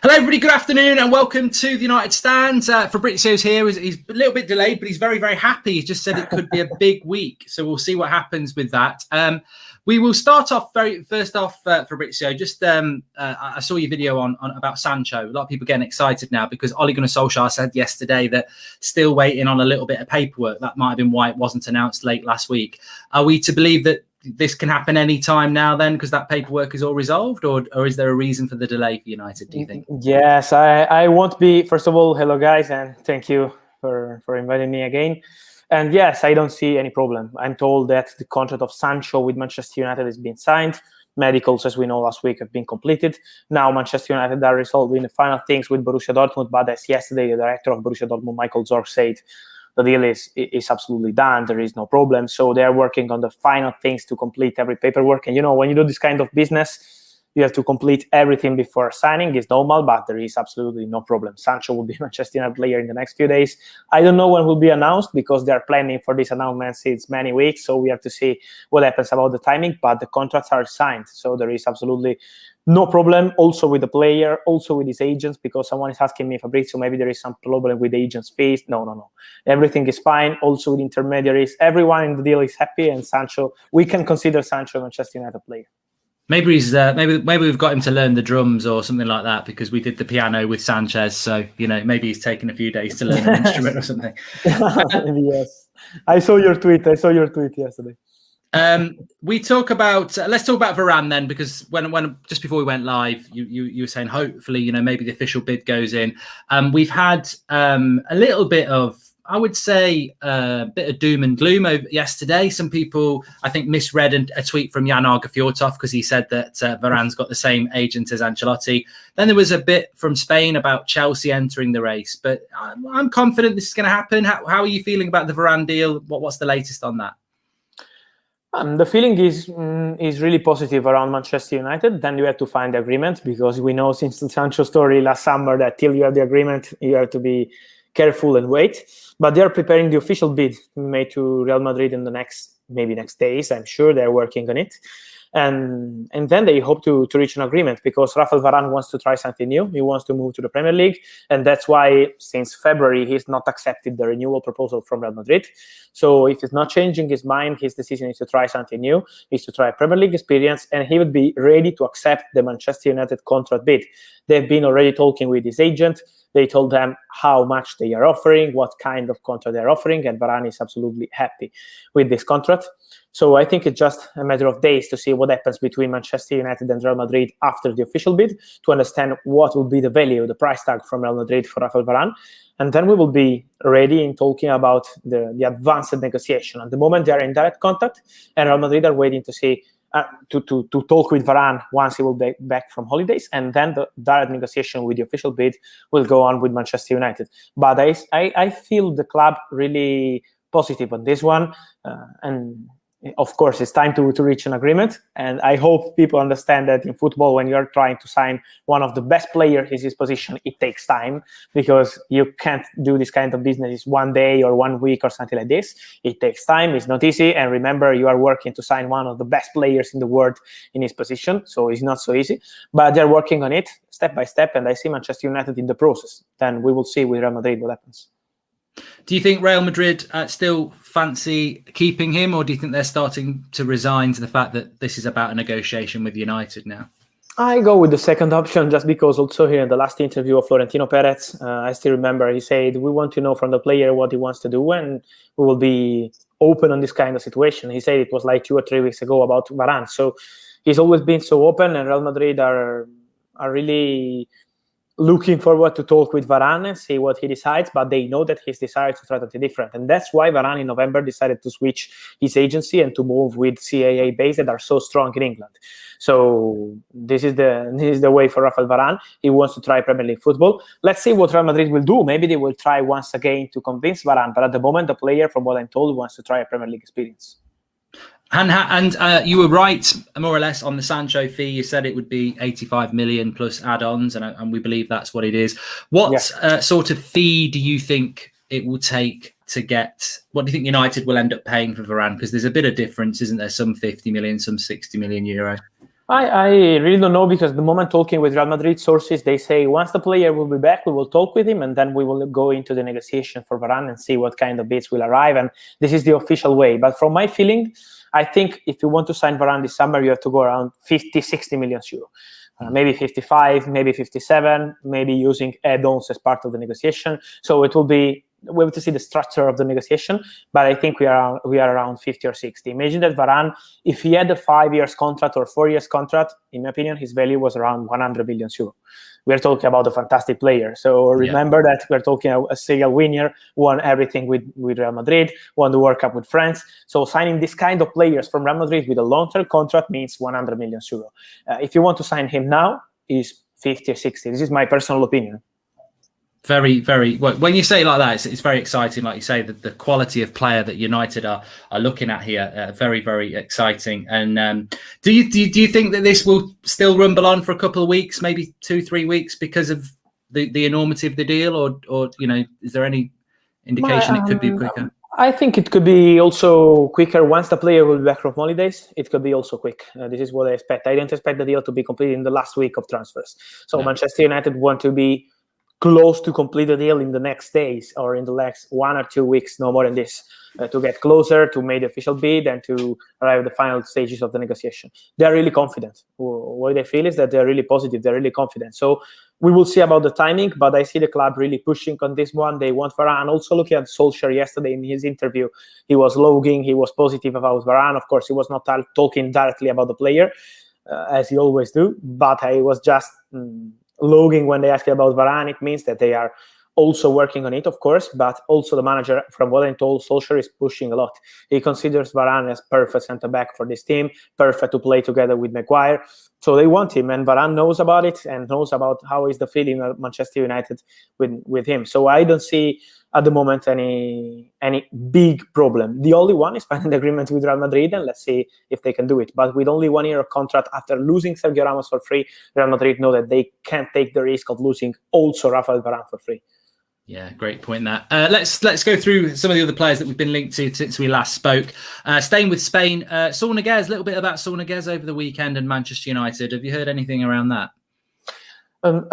Hello, everybody. Good afternoon, and welcome to the United Stand. Fabrizio's here. He's a little bit delayed, but he's very, very happy. He just said it could be a big week, so we'll see what happens with that. We will start off first off, Fabrizio. Just I saw your video on about Sancho. A lot of people getting excited now because Ole Gunnar Solskjaer said yesterday that still waiting on a little bit of paperwork. That might have been why it wasn't announced late last week. Are we to believe that this can happen any time now then because that paperwork is all resolved, or is there a reason for the delay for United, do you think? Yes, I won't be. First of all, hello guys, and thank you for inviting me again. And yes, I don't see any problem. I'm told that the contract of Sancho with Manchester United has been signed. Medicals, as we know, last week have been completed. Now Manchester United are resolving the final things with Borussia Dortmund, but as yesterday the director of Borussia Dortmund, Michael Zorc, said, the deal is absolutely done. There is no problem. So they're working on the final things to complete every paperwork. And, you know, when you do this kind of business, you have to complete everything before signing. It's normal, but there is absolutely no problem. Sancho will be a Manchester United player in the next few days. I don't know when will be announced because they're planning for this announcement since many weeks. So we have to see what happens about the timing, but the contracts are signed. So there is absolutely no problem also with the player, also with his agents, because someone is asking me, Fabrizio, maybe there is some problem with the agents' fees. No. Everything is fine. Also with intermediaries, everyone in the deal is happy, and Sancho, we can consider Sancho a Manchester United player. Maybe he's maybe we've got him to learn the drums or something like that because we did the piano with Sanchez. So, you know, maybe he's taken a few days to learn an instrument or something. Yes, I saw your tweet. Yesterday. We talk about let's talk about Varane then, because when just before we went live, you were saying hopefully, you know, maybe the official bid goes in. We've had a little bit of, I would say, a bit of doom and gloom over yesterday. Some people, I think, misread a tweet from Jan Arge Fjortoft because he said that Varane's got the same agent as Ancelotti. Then there was a bit from Spain about Chelsea entering the race, but I'm confident this is going to happen. How are you feeling about the Varane deal? What's the latest on that? The feeling is really positive around Manchester United. Then you have to find the agreement, because we know since the Sancho story last summer that till you have the agreement, you have to be careful and wait. But they are preparing the official bid made to Real Madrid in the next days. I'm sure they're working on it. And then they hope to reach an agreement, because Rafael Varane wants to try something new. He wants to move to the Premier League. And that's why since February, he's not accepted the renewal proposal from Real Madrid. So if he's not changing his mind, his decision is to try something new, is to try a Premier League experience, and he would be ready to accept the Manchester United contract bid. They've been already talking with his agent. They told them how much they are offering, what kind of contract they're offering, and Varane is absolutely happy with this contract. So I think it's just a matter of days to see what happens between Manchester United and Real Madrid after the official bid, to understand what will be the value, the price tag from Real Madrid for Rafael Varane. And then we will be ready in talking about the advanced negotiation. At the moment, they are in direct contact, and Real Madrid are waiting to see to talk with Varane once he will be back from holidays, and then the direct negotiation with the official bid will go on with Manchester United. But I feel the club really positive on this one, and of course it's time to reach an agreement. And I hope people understand that in football, when you're trying to sign one of the best players in his position, it takes time, because you can't do this kind of business one day or 1 week or something like this. It takes time. It's not easy. And remember, you are working to sign one of the best players in the world in his position, so it's not so easy. But they're working on it step by step, and I see Manchester United in the process. Then we will see with Real Madrid what happens. Do you think Real Madrid still fancy keeping him, or do you think they're starting to resign to the fact that this is about a negotiation with United now? I go with the second option, just because also here in the last interview of Florentino Perez, I still remember he said, we want to know from the player what he wants to do, and we will be open on this kind of situation. He said it was like 2 or 3 weeks ago about Varane. So he's always been so open, and Real Madrid are really looking forward to talk with Varane and see what he decides, but they know that his desire to try something different. And that's why Varane in November decided to switch his agency and to move with CAA base that are so strong in England. So this is the way for Rafael Varane. He wants to try Premier League football. Let's see what Real Madrid will do. Maybe they will try once again to convince Varane, but at the moment, the player, from what I'm told, wants to try a Premier League experience. And you were right, more or less, on the Sancho fee. You said it would be 85 million plus add-ons, and we believe that's what it is. What sort of fee do you think it will take to get? What do you think United will end up paying for Varane? Because there's a bit of difference, isn't there? Some 50 million, some 60 million euro. I really don't know, because the moment talking with Real Madrid sources, they say once the player will be back, we will talk with him, and then we will go into the negotiation for Varane and see what kind of bids will arrive. And this is the official way. But from my feeling, I think if you want to sign Varane this summer, you have to go around 50, 60 million euro. Maybe 55, maybe 57, maybe using add-ons as part of the negotiation. So it will be, we have to see the structure of the negotiation, but I think we are around 50 or 60. Imagine that Varane, if he had a 5 years contract or 4 years contract, in my opinion, his value was around 100 million euro. We're talking about a fantastic player. So remember that we're talking a serial winner, won everything with Real Madrid, won the World Cup with France. So signing this kind of players from Real Madrid with a long-term contract means 100 million euro. If you want to sign him now, is 50 or 60. This is my personal opinion. Very, very. Well, when you say it like that, it's very exciting. Like you say, the quality of player that United are looking at here, very, very exciting. And do you think that this will still rumble on for a couple of weeks, maybe 2-3 weeks, because of the enormity of the deal, or is there any indication it could be quicker? I think it could be also quicker once the player will be back from holidays. It could be also quick. This is what I expect. I don't expect the deal to be completed in the last week of transfers. So Manchester United want to be close to complete the deal in the next days or in the next 1 or 2 weeks, no more than this, to get closer, to make the official bid, and to arrive at the final stages of the negotiation. They're really confident. What they feel is that they're really positive, they're really confident. So we will see about the timing, but I see the club really pushing on this one. They want Varane. Also looking at Solskjaer yesterday in his interview, he was logging, he was positive about Varane. Of course, he was not talking directly about the player, as he always do, but I was just logging when they asked about Varane. It means that they are also working on it, of course, but also the manager, from what I'm told, Solskjaer is pushing a lot. He considers Varane as perfect centre-back for this team, perfect to play together with Maguire. So they want him, and Varane knows about it and knows about how is the feeling of Manchester United with him. So I don't see at the moment any big problem. The only one is finding an agreement with Real Madrid, and let's see if they can do it. But with only 1 year of contract, after losing Sergio Ramos for free, Real Madrid know that they can't take the risk of losing also Rafael Varane for free. Yeah, great point that. Let's go through some of the other players that we've been linked to since we last spoke. Staying with Spain, Saul Niguez, a little bit about Saul Niguez over the weekend and Manchester United. Have you heard anything around that?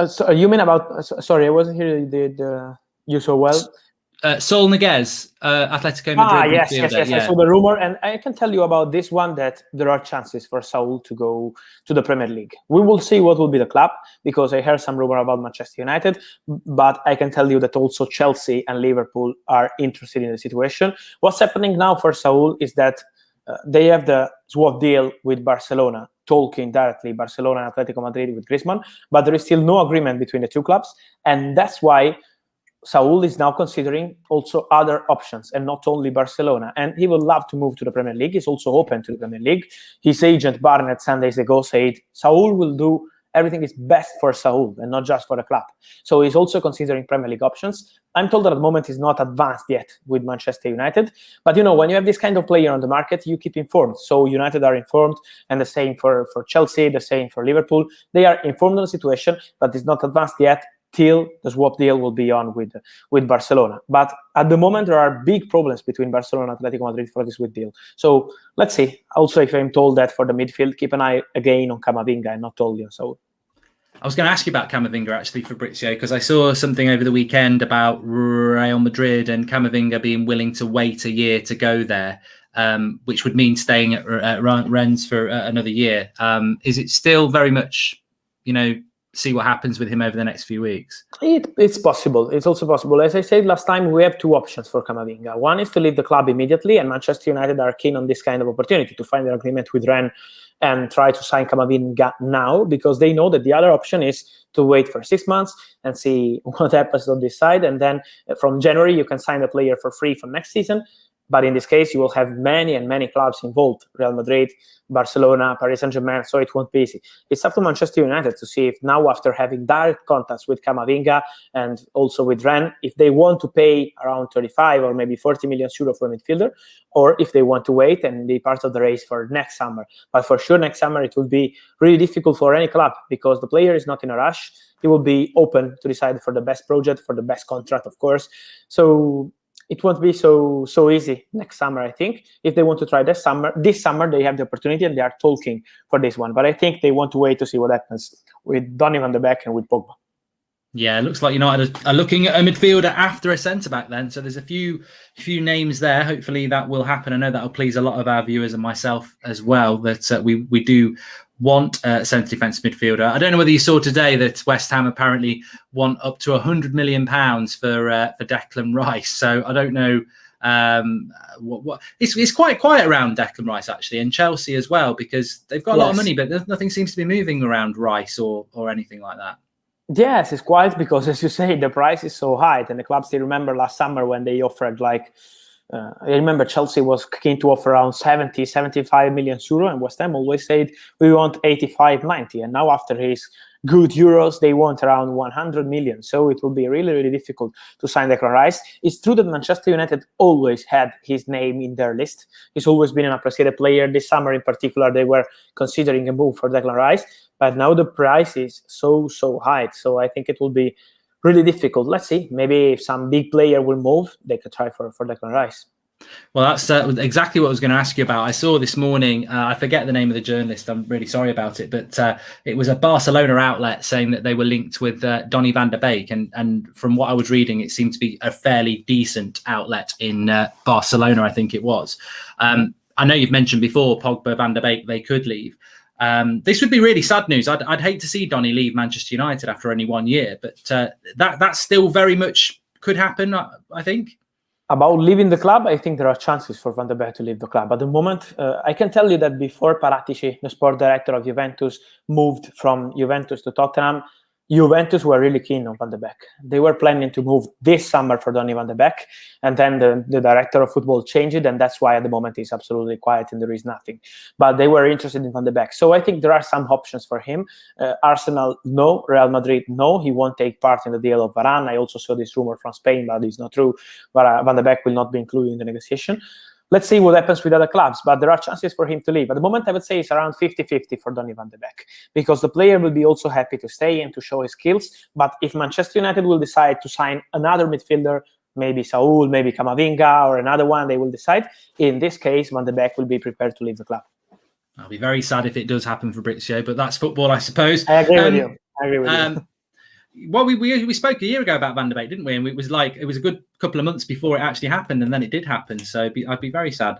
So you mean about, sorry, I wasn't here you so well. Saul Niguez, Atletico Madrid. Yes. I saw the rumor, and I can tell you about this one that there are chances for Saul to go to the Premier League. We will see what will be the club, because I heard some rumor about Manchester United, but I can tell you that also Chelsea and Liverpool are interested in the situation. What's happening now for Saul is that they have the swap deal with Barcelona, talking directly Barcelona and Atletico Madrid with Griezmann, but there is still no agreement between the two clubs, and that's why Saul is now considering also other options and not only Barcelona. And he would love to move to the Premier League. He's also open to the Premier League. His agent, Barnett, some days ago said Saul will do everything is best for Saul and not just for the club. So he's also considering Premier League options. I'm told that at the moment he's not advanced yet with Manchester United. But, when you have this kind of player on the market, you keep informed. So United are informed, and the same for Chelsea, the same for Liverpool. They are informed on the situation, but it's not advanced yet, till the swap deal will be on with Barcelona. But at the moment, there are big problems between Barcelona and Atletico Madrid for this swap deal. So let's see. Also, if I'm told that for the midfield, keep an eye again on Camavinga and not only on Saul. I was going to ask you about Camavinga, actually, Fabrizio, because I saw something over the weekend about Real Madrid and Camavinga being willing to wait a year to go there, which would mean staying at Rennes for another year. Is it still very much, see what happens with him over the next few weeks? It's possible. It's also possible. As I said last time, we have two options for Camavinga. One is to leave the club immediately, and Manchester United are keen on this kind of opportunity to find an agreement with Rennes and try to sign Camavinga now, because they know that the other option is to wait for 6 months and see what happens on this side. And then from January, you can sign the player for free for next season. But in this case, you will have many clubs involved: Real Madrid, Barcelona, Paris Saint-Germain, so it won't be easy. It's up to Manchester United to see if now, after having direct contacts with Camavinga and also with Rennes, if they want to pay around 35 or maybe 40 million euro for a midfielder, or if they want to wait and be part of the race for next summer. But for sure, next summer, it will be really difficult for any club, because the player is not in a rush. He will be open to decide for the best project, for the best contract, of course. So it won't be so easy next summer. I think if they want to try this summer, they have the opportunity and they are talking for this one. But I think they want to wait to see what happens with Donny van de Beek and with Pogba. Yeah, it looks like United are looking at a midfielder after a centre-back then. So there's a few names there. Hopefully that will happen. I know that will please a lot of our viewers and myself as well, that we do want a centre defence midfielder. I don't know whether you saw today that West Ham apparently want up to £100 million for Declan Rice. So I don't know what it's quite quiet around Declan Rice actually, and Chelsea as well, because they've got a lot of money, but nothing seems to be moving around Rice or anything like that. Yes, it's quiet because, as you say, the price is so high. And the club still remember last summer when they offered I remember Chelsea was keen to offer around 75 million euro, and West Ham always said we want 85, 90. And now after his good Euros, they want around 100 million. So it will be really, really difficult to sign Declan Rice. It's true that Manchester United always had his name in their list. He's always been an appreciated player. This summer in particular, they were considering a move for Declan Rice. But now the price is so high. So I think it will be really difficult. Let's see. Maybe if some big player will move, they could try for Declan Rice. Well, that's exactly what I was going to ask you about. I saw this morning, I forget the name of the journalist, I'm really sorry about it, but it was a Barcelona outlet saying that they were linked with Donny van de Beek. And from what I was reading, it seemed to be a fairly decent outlet in Barcelona, I think it was. I know you've mentioned before, Pogba, van de Beek, they could leave. This would be really sad news. I'd hate to see Donny leave Manchester United after only 1 year, but that still very much could happen, I think. About leaving the club, I think there are chances for Van de Beek to leave the club. At the moment, I can tell you that before Paratici, the sport director of Juventus, moved from Juventus to Tottenham, Juventus were really keen on Van de Beek. They were planning to move this summer for Donny van de Beek, and then the director of football changed it, and that's why at the moment it's absolutely quiet and there is nothing. But they were interested in Van de Beek. So I think there are some options for him. Arsenal, no. Real Madrid, no. He won't take part in the deal of Varane. I also saw this rumor from Spain, but it's not true. But Van de Beek will not be included in the negotiation. Let's see what happens with other clubs, but there are chances for him to leave. At the moment, I would say it's around 50-50 for Donny van de Beek, because the player will be also happy to stay and to show his skills. But if Manchester United will decide to sign another midfielder, maybe Saul, maybe Camavinga, or another one, they will decide. In this case, Van de Beek will be prepared to leave the club. I'll be very sad if it does happen, Fabrizio, but that's football, I suppose. I agree with you. I agree with you. Well, we spoke a year ago about Van de Beek, didn't we? And it was a good couple of months before it actually happened, and then it did happen. So I'd be very sad.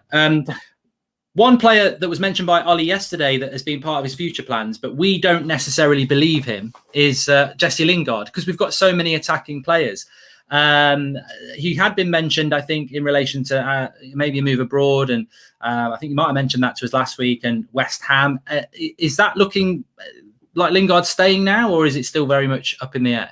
One player that was mentioned by Ollie yesterday that has been part of his future plans, but we don't necessarily believe him, is Jesse Lingard, because we've got so many attacking players. He had been mentioned, I think, in relation to maybe a move abroad, and I think you might have mentioned that to us last week. And West Ham, is that looking like Lingard staying now, or is it still very much up in the air?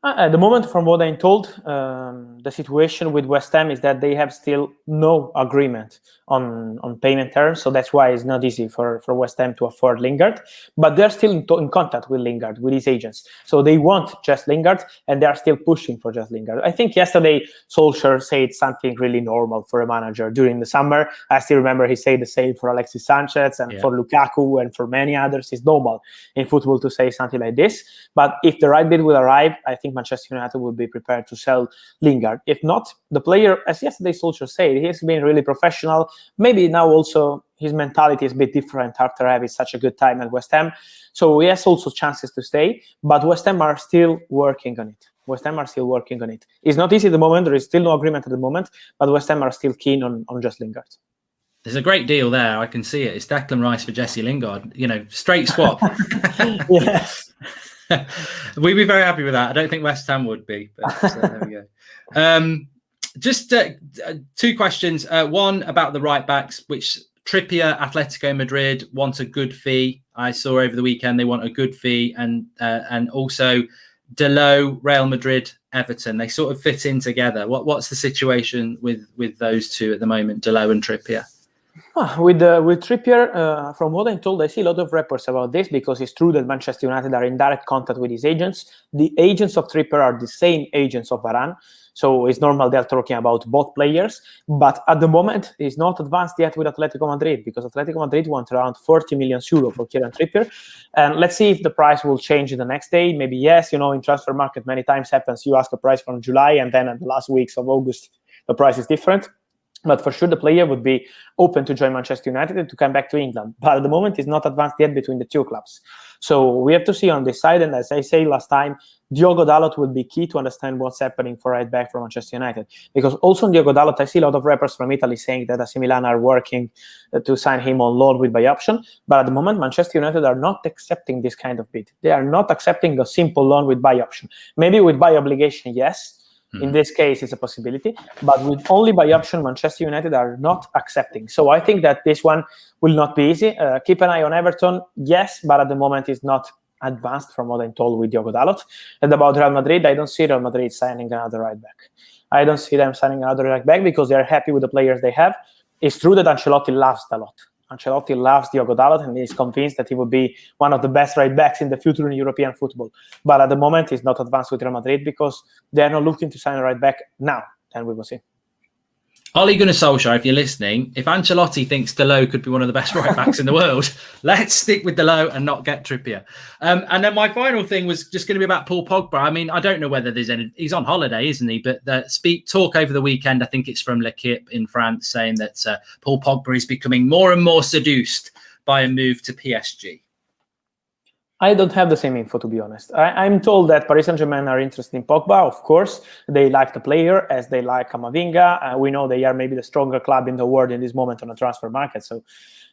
At the moment, from what I'm told, the situation with West Ham is that they have still no agreement on payment terms. So that's why it's not easy for West Ham to afford Lingard. But they're still in contact with Lingard, with his agents. So they want just Lingard, and they're still pushing for just Lingard. I think yesterday, Solskjaer said something really normal for a manager during the summer. I still remember he said the same for Alexis Sanchez and for Lukaku and for many others. It's normal in football to say something like this. But if the right bid will arrive, I think Manchester United will be prepared to sell Lingard. If not, the player, as yesterday Solskjaer said, he has been really professional. Maybe now also his mentality is a bit different after having such a good time at West Ham. So he has also chances to stay, but West Ham are still working on it. It's not easy at the moment. There is still no agreement at the moment, but West Ham are still keen on just Lingard. There's a great deal there. I can see it. It's Declan Rice for Jesse Lingard. Straight swap. Yes. We'd be very happy with that. I don't think West Ham would be, but there we go. Just two questions. One about the right backs, which Trippier, Atletico Madrid want a good fee. I saw over the weekend they want a good fee, and also Delot, Real Madrid, Everton. They sort of fit in together. What's the situation with those two at the moment, Delot and Trippier? With Trippier, from what I'm told, I see a lot of reports about this because it's true that Manchester United are in direct contact with his agents. The agents of Trippier are the same agents of Varane, so it's normal they're talking about both players. But at the moment, it's not advanced yet with Atletico Madrid because Atletico Madrid wants around 40 million euro for Kieran Trippier. And let's see if the price will change the next day. Maybe yes, in transfer market many times happens. You ask a price from July and then at the last weeks of August, the price is different. But for sure, the player would be open to join Manchester United and to come back to England. But at the moment, it's not advanced yet between the two clubs. So we have to see on this side. And as I say last time, Diogo Dalot will be key to understand what's happening for right back for Manchester United. Because also on Diogo Dalot, I see a lot of reports from Italy saying that AC Milan are working to sign him on loan with buy option. But at the moment, Manchester United are not accepting this kind of bid. They are not accepting a simple loan with buy option. Maybe with buy obligation, yes. In this case, it's a possibility, but with only buy option, Manchester United are not accepting. So I think that this one will not be easy. Keep an eye on Everton, yes, but at the moment it's not advanced from what I'm told with Diogo Dalot. And about Real Madrid, I don't see Real Madrid signing another right back. I don't see them signing another right back because they're happy with the players they have. It's true that Ancelotti loves Dalot. Ancelotti loves Diogo Dalot and is convinced that he will be one of the best right backs in the future in European football. But at the moment, he's not advanced with Real Madrid because they're not looking to sign a right back now. And we will see. Ole Gunnar Solskjaer, if you're listening, if Ancelotti thinks Dalot could be one of the best right backs in the world, let's stick with Dalot and not get Trippier. And then my final thing was just going to be about Paul Pogba. I mean, I don't know whether there's any. He's on holiday, isn't he? But talk over the weekend. I think it's from L'Equipe in France saying that Paul Pogba is becoming more and more seduced by a move to PSG. I don't have the same info, to be honest. I'm told that Paris Saint-Germain are interested in Pogba, of course. They like the player as they like Camavinga. We know they are maybe the stronger club in the world in this moment on the transfer market. So,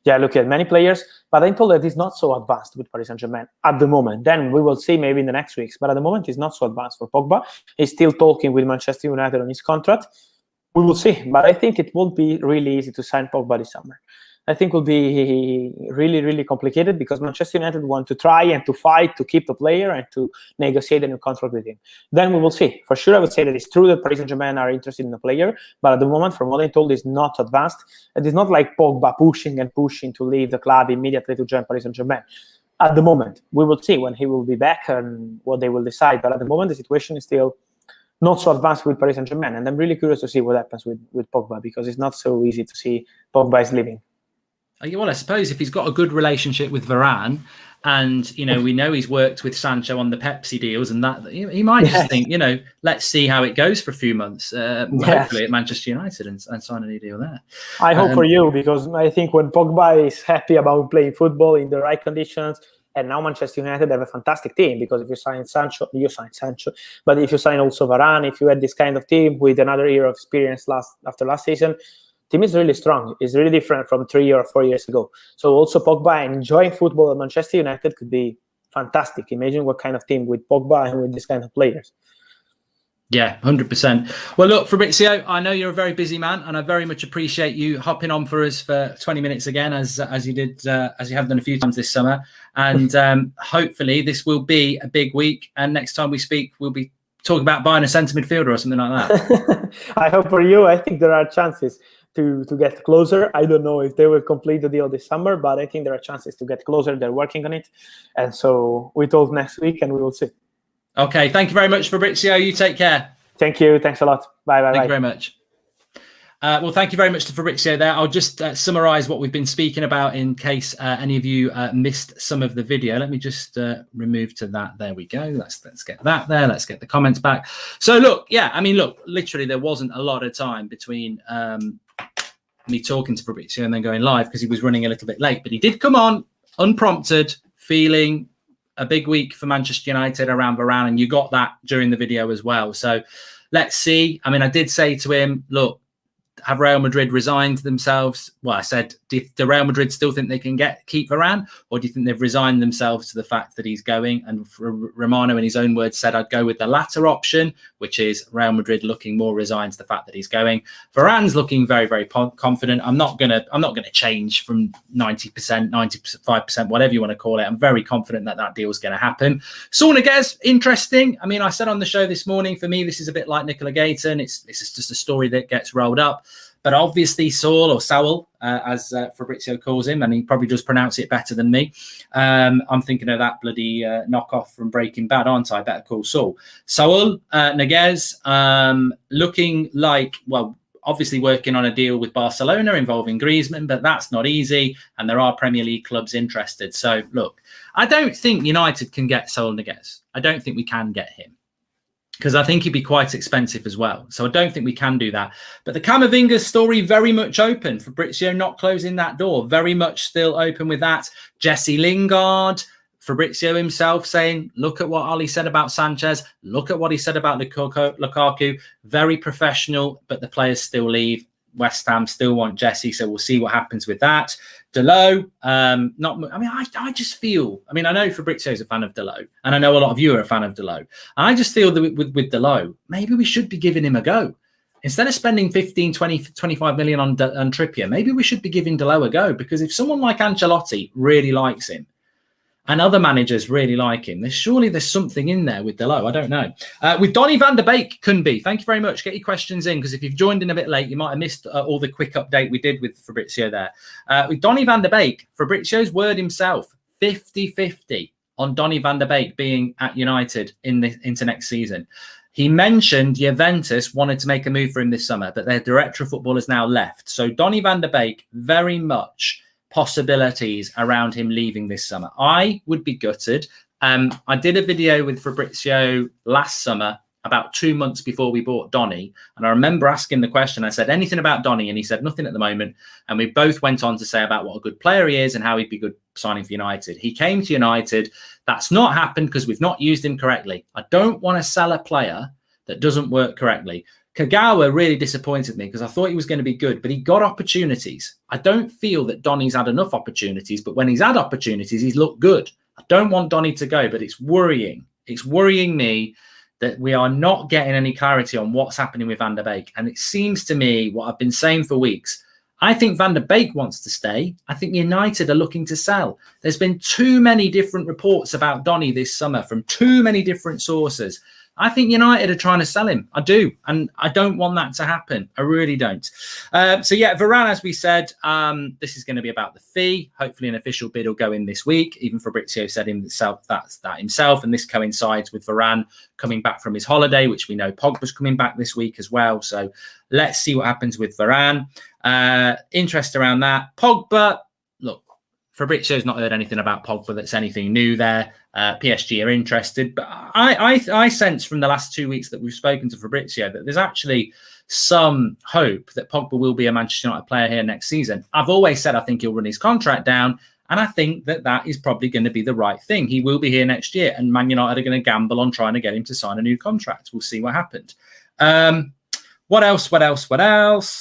yeah, look at many players. But I'm told that it's not so advanced with Paris Saint-Germain at the moment. Then we will see maybe in the next weeks. But at the moment, it's not so advanced for Pogba. He's still talking with Manchester United on his contract. We will see. But I think it won't be really easy to sign Pogba this summer. I think will be really, really complicated because Manchester United want to try and to fight to keep the player and to negotiate a new contract with him. Then we will see. For sure, I would say that it's true that Paris Saint-Germain are interested in the player, but at the moment, from what I'm told, it's not advanced. It is not like Pogba pushing and pushing to leave the club immediately to join Paris Saint-Germain. At the moment, we will see when he will be back and what they will decide. But at the moment, the situation is still not so advanced with Paris Saint-Germain. And I'm really curious to see what happens with Pogba because it's not so easy to see Pogba is leaving. Well, I suppose if he's got a good relationship with Varane and, we know he's worked with Sancho on the Pepsi deals and that, he might just think, let's see how it goes for a few months, hopefully at Manchester United and sign a new deal there. I hope for you because I think when Pogba is happy about playing football in the right conditions, and now Manchester United have a fantastic team because if you sign Sancho, you sign Sancho. But if you sign also Varane, if you had this kind of team with another year of experience after last season, team is really strong. It's really different from 3 or 4 years ago. So also Pogba enjoying football at Manchester United could be fantastic. Imagine what kind of team with Pogba and with this kind of players. Yeah, 100%. Well, look, Fabrizio, I know you're a very busy man, and I very much appreciate you hopping on for us for 20 minutes again, as you did, as you have done a few times this summer. And hopefully this will be a big week. And next time we speak, we'll be talking about buying a centre midfielder or something like that. I hope for you. I think there are chances to get closer. I don't know if they will complete the deal this summer, but I think there are chances to get closer. They're working on it. And so we talk next week and we will see. Okay. Thank you very much, Fabrizio. You take care. Thank you. Thanks a lot. Bye. Thank you very much. Well, thank you very much to Fabrizio there. I'll just summarize what we've been speaking about in case any of you missed some of the video. Let me just remove to that. There we go. Let's get that there. Let's get the comments back. So look, literally there wasn't a lot of time between me talking to Fabrizio and then going live because he was running a little bit late, but he did come on unprompted, feeling a big week for Manchester United around Varane, and you got that during the video as well. So let's see. I mean, I did say to him, look, have Real Madrid resigned themselves? Well, I said, do Real Madrid still think they can keep Varane, or do you think they've resigned themselves to the fact that he's going? And Romano, in his own words, said I'd go with the latter option, which is Real Madrid looking more resigned to the fact that he's going. Varane's looking very, very confident. I'm not gonna change from 90%, 95%, whatever you want to call it. I'm very confident that deal is going to happen. Saul Niguez, interesting. I mean, I said on the show this morning, for me, this is a bit like Nicola Gayton. It's just a story that gets rolled up. But obviously Saul, as Fabrizio calls him, and he probably does pronounce it better than me. I'm thinking of that bloody knockoff from Breaking Bad, aren't I? Better call Saul. Saul Niguez, looking like, well, obviously working on a deal with Barcelona involving Griezmann, but that's not easy. And there are Premier League clubs interested. So look, I don't think United can get Saul Niguez. I don't think we can get him, because I think he'd be quite expensive as well. So I don't think we can do that. But the Camavinga story, very much open. Fabrizio not closing that door, very much still open with that. Jesse Lingard, Fabrizio himself saying, look at what Ali said about Sanchez. Look at what he said about Lukaku. Very professional, but the players still leave. West Ham still want Jesse, so we'll see what happens with that. Dalot, I just feel, I know Fabrizio's a fan of Dalot, and I know a lot of you are a fan of Dalot. I just feel that with Dalot, maybe we should be giving him a go. Instead of spending 15, 20, 25 million on Trippier, maybe we should be giving Dalot a go, because if someone like Ancelotti really likes him, and other managers really like him, there's something in there with Dalot. I don't know. With Donny van der Beek, Kunbi, thank you very much. Get your questions in, because if you've joined in a bit late, you might have missed all the quick update we did with Fabrizio there. With Donny van der Beek, Fabrizio's word himself, 50-50 on Donny van der Beek being at United into next season. He mentioned Juventus wanted to make a move for him this summer, but their director of football has now left. So Donny van der Beek, very much possibilities around him leaving this summer. I would be gutted. I did a video with Fabrizio last summer, about 2 months before we bought Donny, and I remember asking the question. I said, anything about Donny? And he said, nothing at the moment. And we both went on to say about what a good player he is and how he'd be good signing for United. He came to United. That's not happened because we've not used him correctly. I don't want to sell a player that doesn't work correctly. Kagawa really disappointed me because I thought he was going to be good, but he got opportunities. I don't feel that Donny's had enough opportunities, but when he's had opportunities, he's looked good. I don't want Donny to go, but it's worrying. It's worrying me that we are not getting any clarity on what's happening with Van der Beek. And it seems to me, what I've been saying for weeks, I think Van der Beek wants to stay. I think United are looking to sell. There's been too many different reports about Donny this summer from too many different sources. I think United are trying to sell him. I do. And I don't want that to happen. I really don't. So, yeah, Varane, as we said, this is going to be about the fee. Hopefully an official bid will go in this week. Even Fabrizio said himself that himself. And this coincides with Varane coming back from his holiday, which we know Pogba's coming back this week as well. So let's see what happens with Varane. Interest around that. Pogba, look, Fabrizio's not heard anything about Pogba that's anything new there. PSG are interested, but I sense from the last 2 weeks that we've spoken to Fabrizio that there's actually some hope that Pogba will be a Manchester United player here next season. I've always said I think he'll run his contract down, and I think that is probably going to be the right thing. He will be here next year, and Man United are going to gamble on trying to get him to sign a new contract. We'll see what happens. What else?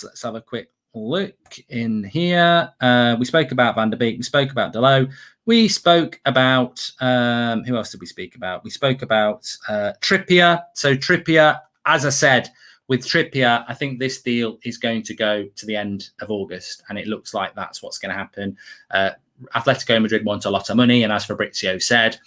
Let's have a quick look in here. We spoke about Van der Beek. We spoke about Dalot. We spoke about who else did we speak about? We spoke about Trippier. So Trippier, as I said, with Trippier, I think this deal is going to go to the end of August, and it looks like that's what's going to happen. Atletico Madrid want a lot of money, and as Fabrizio said,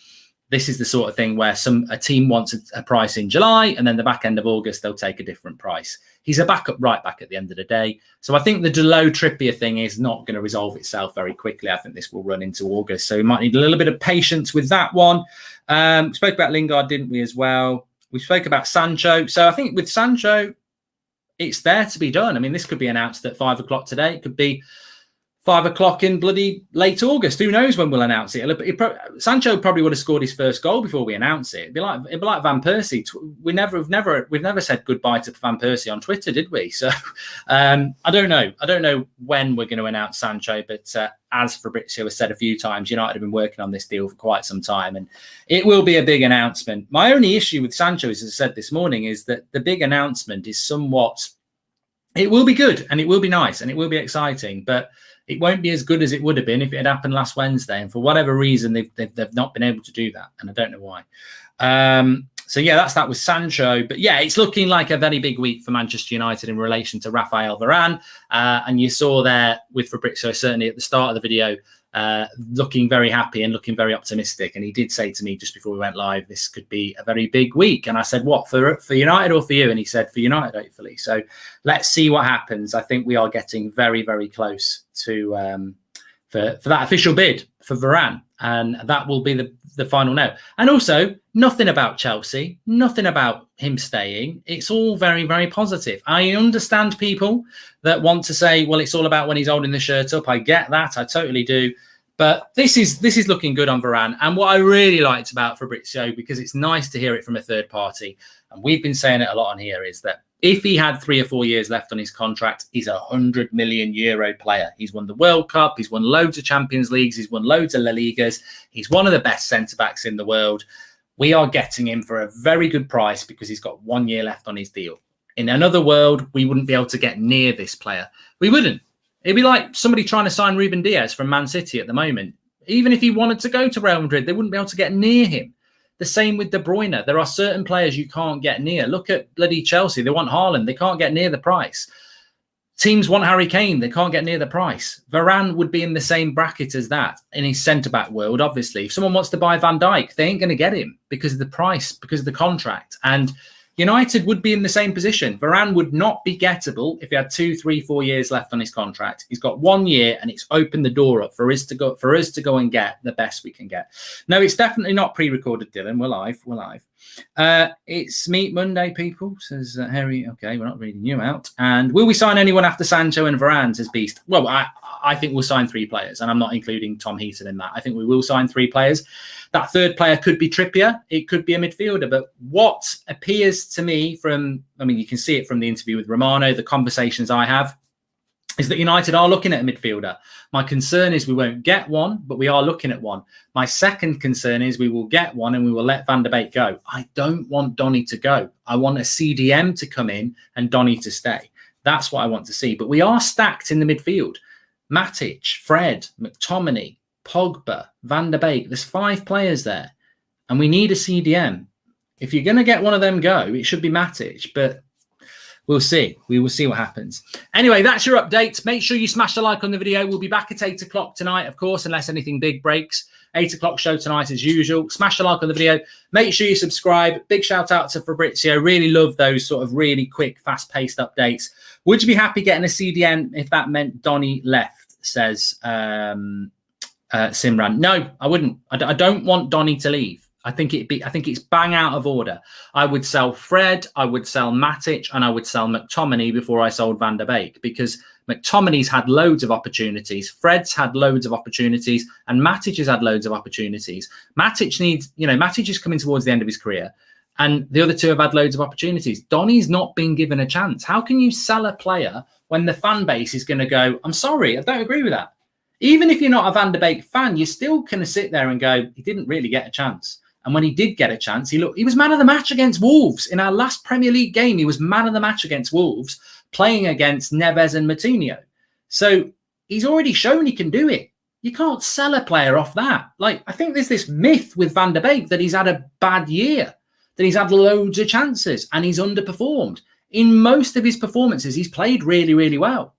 this is the sort of thing where a team wants a price in July, and then the back end of August, they'll take a different price. He's a backup right back at the end of the day. So I think the Dalot Trippier thing is not going to resolve itself very quickly. I think this will run into August. So we might need a little bit of patience with that one. We spoke about Lingard, didn't we, as well? We spoke about Sancho. So I think with Sancho, it's there to be done. I mean, this could be announced at 5 o'clock today. It could be 5 o'clock in bloody late August. Who knows when we'll announce it? Sancho probably would have scored his first goal before we announce it. It'd be like Van Persie. We've never said goodbye to Van Persie on Twitter, did we? So I don't know. I don't know when we're going to announce Sancho, but as Fabrizio has said a few times, United have been working on this deal for quite some time, and it will be a big announcement. My only issue with Sancho, as I said this morning, is that the big announcement is somewhat. It will be good and it will be nice and it will be exciting, but it won't be as good as it would have been if it had happened last Wednesday. And for whatever reason, they've not been able to do that. And I don't know why. So, yeah, that's that with Sancho. But, yeah, it's looking like a very big week for Manchester United in relation to Rafael Varane. And you saw there with Fabrizio, certainly at the start of the video, looking very happy and looking very optimistic. And he did say to me just before we went live, this could be a very big week. And I said, what, for United or for you? And he said, for United, hopefully. So let's see what happens. I think we are getting very, very close to for that official bid for Varane. And that will be the final no. And also, nothing about Chelsea, nothing about him staying. It's all very, very positive. I understand people that want to say, well, it's all about when he's holding the shirt up. I get that. I totally do. But this is looking good on Varane. And what I really liked about Fabrizio, because it's nice to hear it from a third party, and we've been saying it a lot on here, is that if he had 3 or 4 years left on his contract, he's a €100 million player. He's won the World Cup. He's won loads of Champions Leagues. He's won loads of La Ligas. He's one of the best centre-backs in the world. We are getting him for a very good price because he's got 1 year left on his deal. In another world, we wouldn't be able to get near this player. We wouldn't. It'd be like somebody trying to sign Ruben Diaz from Man City at the moment. Even if he wanted to go to Real Madrid, they wouldn't be able to get near him. The same with De Bruyne. There are certain players you can't get near. Look at bloody Chelsea. They want Haaland. They can't get near the price. Teams want Harry Kane. They can't get near the price. Varane would be in the same bracket as that in his centre-back world, obviously. If someone wants to buy Van Dijk, they ain't going to get him because of the price, because of the contract. And United would be in the same position. Varane would not be gettable if he had 2, 3, 4 years left on his contract. He's got 1 year and it's opened the door up for us to go and get the best we can get. No, it's definitely not pre-recorded, Dylan. We're live. It's Meet Monday, people, says Harry. Okay, we're not reading you out. And will we sign anyone after Sancho and Varane, says Beast? Well, I think we'll sign 3 players, and I'm not including Tom Heaton in that. I think we will sign 3 players. That third player could be Trippier. It could be a midfielder. But what appears to me you can see it from the interview with Romano, the conversations I have, is that United are looking at a midfielder. My concern is we won't get one, but we are looking at one. My second concern is we will get one and we will let Van der Beek go. I don't want Donny to go. I want a CDM to come in and Donny to stay. That's what I want to see. But we are stacked in the midfield. Matic, Fred, McTominay, Pogba, Van der Beek. There's 5 players there. And we need a CDM. If you're going to get one of them go, it should be Matic. But we'll see. We will see what happens. Anyway, that's your update. Make sure you smash the like on the video. We'll be back at 8 o'clock tonight, of course, unless anything big breaks. 8 o'clock show tonight as usual. Smash the like on the video. Make sure you subscribe. Big shout out to Fabrizio. Really love those sort of really quick, fast-paced updates. Would you be happy getting a CDM if that meant Donny left, says Simran. No, I wouldn't. I don't want Donny to leave. I think it's bang out of order. I would sell Fred, I would sell Matic, and I would sell McTominay before I sold Van der Beek, because McTominay's had loads of opportunities, Fred's had loads of opportunities, and Matic has had loads of opportunities. Matic is coming towards the end of his career, and the other 2 have had loads of opportunities. Donny's not been given a chance. How can you sell a player when the fan base is going to go, I'm sorry, I don't agree with that? Even if you're not a Van der Beek fan, you're still going to sit there and go, he didn't really get a chance. And when he did get a chance, he was man of the match against Wolves. In our last Premier League game, he was man of the match against Wolves, playing against Neves and Moutinho. So he's already shown he can do it. You can't sell a player off that. I think there's this myth with Van der Beek that he's had a bad year, that he's had loads of chances and he's underperformed. In most of his performances, he's played really, really well.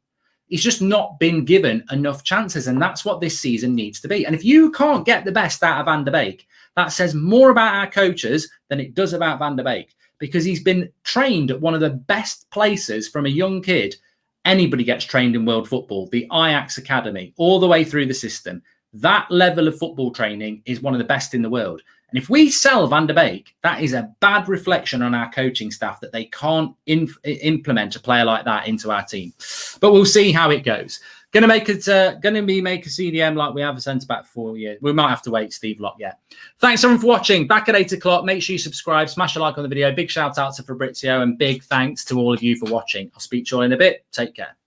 He's just not been given enough chances, and that's what this season needs to be. And if you can't get the best out of Van der Beek, that says more about our coaches than it does about Van der Beek, because he's been trained at one of the best places from a young kid. Anybody gets trained in world football, the Ajax Academy, all the way through the system. That level of football training is one of the best in the world. And if we sell Van der Beek, that is a bad reflection on our coaching staff that they can't implement a player like that into our team. But we'll see how it goes. Going to make a CDM like we have a centre-back for you. We might have to wait, Steve Locke, yeah. Thanks, everyone, for watching. Back at 8 o'clock. Make sure you subscribe, smash a like on the video. Big shout out to Fabrizio, and big thanks to all of you for watching. I'll speak to you all in a bit. Take care.